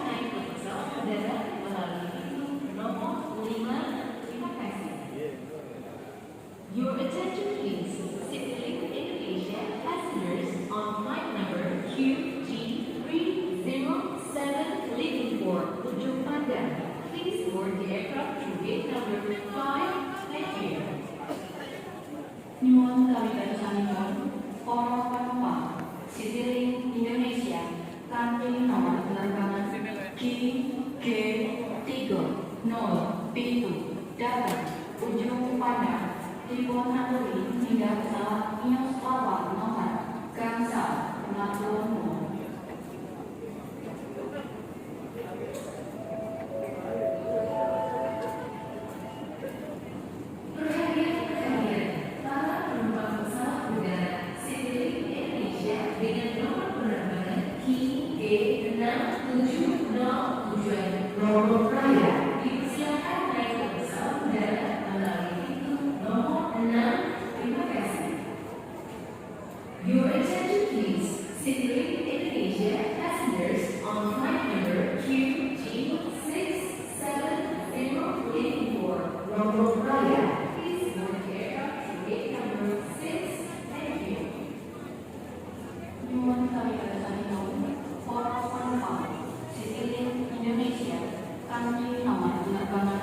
naik ke pesawat udara melalui pintu nomor 5. Terima kasih. Your attention please. Citylink Indonesia passengers on flight number QG307 leaving for Ujung Pandang. Please board the aircraft through gate number 5. Thank you. Nyuwun kawigatsanipun para penumpang Citylink Indonesia kanthi nomor penerbangan QG307 datang Ujung Pandang dipun aturi hingga pesawat Ineos Lawak nomor gangsal matur nuwun. Dengan nomor penerbangan QG670 Lombok Raya dipersilakan naik ke pesawat udara melalui pintu nomor 6. Terima kasih. Your attention please. Citylink Indonesia passengers on flight number QG670 leaving for Lombok Raya. Please board the aircraft to gate number 6. Thank you. Nyuwun kawigatsanipun para penumpang Citylink Indonesia kanthi nomor penerbangan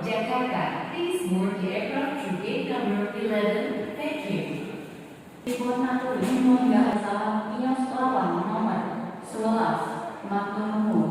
Jakarta. Please board the aircraft through gate number 11. Thank you. dipun aturi hingga pesawat Ineos Lawak nomor 11 matur nuwun.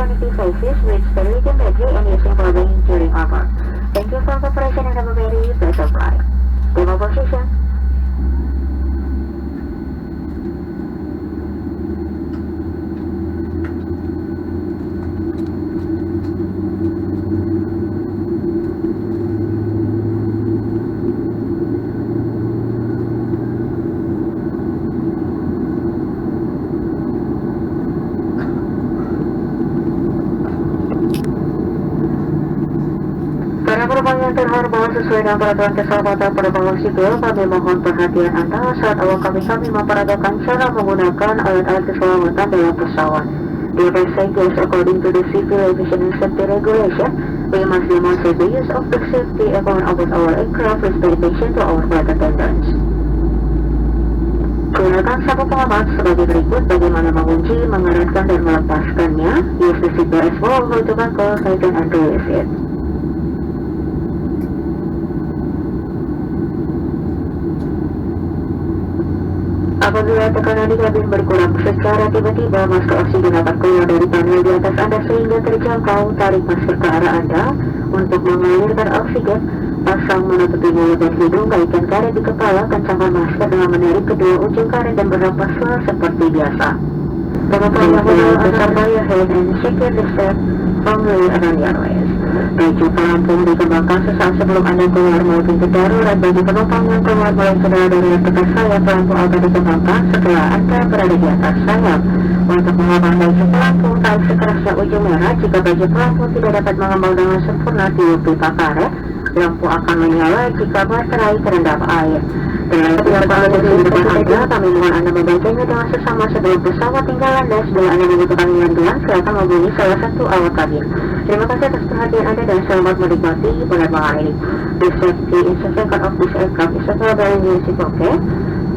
connecting devices with stability battery and using power during hour. Thank you for cooperation and have a very pleasant flight. Demo position. Para penumpang yang terhormat, sesuai dengan peraturan keselamatan penerbangan sipil, kami mohon perhatian Anda saat awak kami memperagakan cara menggunakan alat-alat keselamatan dalam pesawat. Dear passengers, according to the Civil Aviation and Safety Regulation, we must demonstrate the use of the safety equipment aboard our aircraft with pay attention to our flight attendants. Gunakan sabuk pengaman sebagai berikut: bagaimana mengunci, mengeratkan, dan melepaskannya. Use the seatbelt as well, hold the buckle, tighten and release it. Apabila tekanan di kabin berkurang secara tiba-tiba, masker oksigen dapat keluar dari panel di atas Anda sehingga terjangkau. Tarik masker ke arah Anda untuk mengalirkan oksigen. Pasang menutupi mulut dan hidung, kaitkan karet di kepala, kencangkan masker dengan menarik kedua ujung karet dan bernafaslah seperti biasa. Temukan yang sampai your head and secure the strap firmly around your waist. Baju pelampung dikembangkan sesaat sebelum Anda keluar melalui pintu darurat. Bagi penumpang yang keluar melalui saudara dari tekan sayap, pelampung akan dikembangkan setelah Anda berada di atas sayap. Untuk mengembang baju pelampung, tarik sekerasnya ujung merah. Jika baju pelampung tidak dapat mengembang dengan sempurna, tiup pipa karet. Lampu akan menyala jika baterai terendam air. Dengan beberapa alat di depan Anda, kami mohon Anda membacanya dengan sesama sebelum pesawat tinggal landas. Bila Anda membutuhkan bantuan, silakan menghubungi salah satu awak kabin. Terima kasih atas perhatian Anda dan selamat menikmati penerbangan ini. The safety instruction of this aircraft is available in music, okay?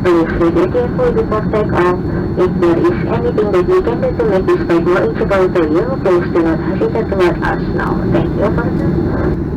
Please read it carefully before takeoff. If there is anything that we can do to make this flight more enjoyable to you, please do not hesitate to let us know. Thank you for that.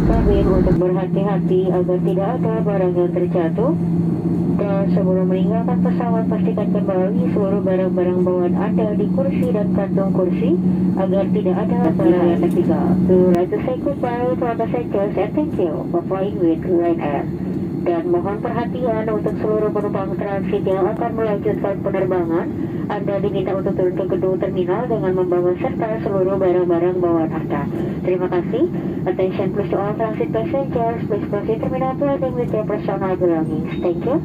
Kabin untuk berhati-hati agar tidak ada barang yang terjatuh. Dan sebelum meninggalkan pesawat, pastikan kembali seluruh barang-barang bawaan Anda di kursi dan kantung kursi agar tidak ada barang yang tertinggal. We would like to say goodbye to our passengers and thank you for flying with Lion Air. Dan mohon perhatian untuk seluruh penumpang transit yang akan melanjutkan penerbangan. Anda diminta untuk turun ke gedung terminal dengan membawa serta seluruh barang-barang bawaan Anda. Terima kasih. Attention please to all transit passengers. Please proceed terminal building with your personal belongings. Thank you.